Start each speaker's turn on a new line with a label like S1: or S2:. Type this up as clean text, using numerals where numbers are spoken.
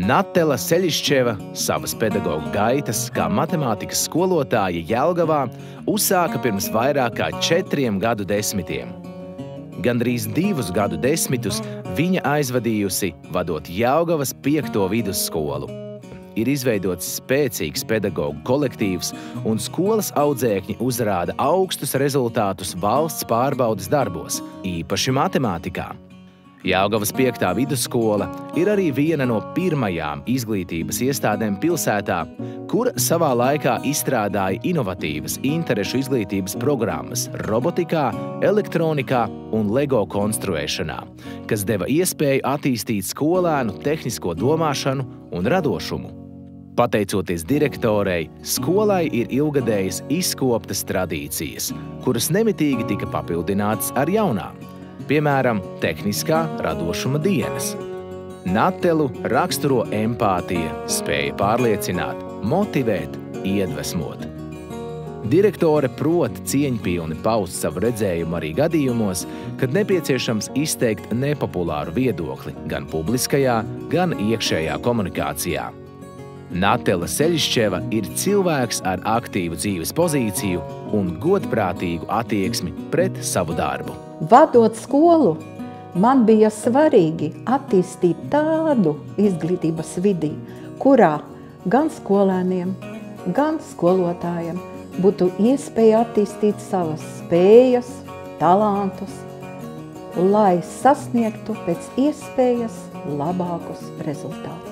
S1: Natela Seļiščeva savas pedagoģa gaitas kā matemātikas skolotāja Jelgavā uzsāka pirms vairāk kā 4 gadu desmitiem. Gandrīz 2 gadu desmitus viņa aizvadījusi, vadot Jelgavas 5. vidusskolu. Ir izveidots spēcīgs pedagoģu kolektīvs, un skolas audzēkņi uzrāda augstus rezultātus valsts pārbaudes darbos, īpaši matemātikā. Jelgavas 5. vidusskola ir arī viena no pirmajām izglītības iestādēm pilsētā, kura savā laikā izstrādāja inovatīvas interešu izglītības programmas robotikā, elektronikā un LEGO konstruēšanā, kas deva iespēju attīstīt skolēnu tehnisko domāšanu un radošumu. Pateicoties direktorei, skolai ir ilgadējas izkoptas tradīcijas, kuras nemitīgi tika papildinātas ar jaunām. Piemēram, tehniskā radošuma dienas. Natelu raksturo empātija, spēja pārliecināt, motivēt, iedvesmot. Direktore prot cieņpilni paust savu redzējumu arī gadījumos, kad nepieciešams izteikt nepopulāru viedokli gan publiskajā, gan iekšējā komunikācijā. Natela Seļiščeva ir cilvēks ar aktīvu dzīves pozīciju un godprātīgu attieksmi pret savu darbu.
S2: Vadot skolu, man bija svarīgi attīstīt tādu izglītības vidi, kurā gan skolēniem, gan skolotājiem būtu iespēja attīstīt savas spējas, talantus, lai sasniegtu pēc iespējas labākus rezultātus.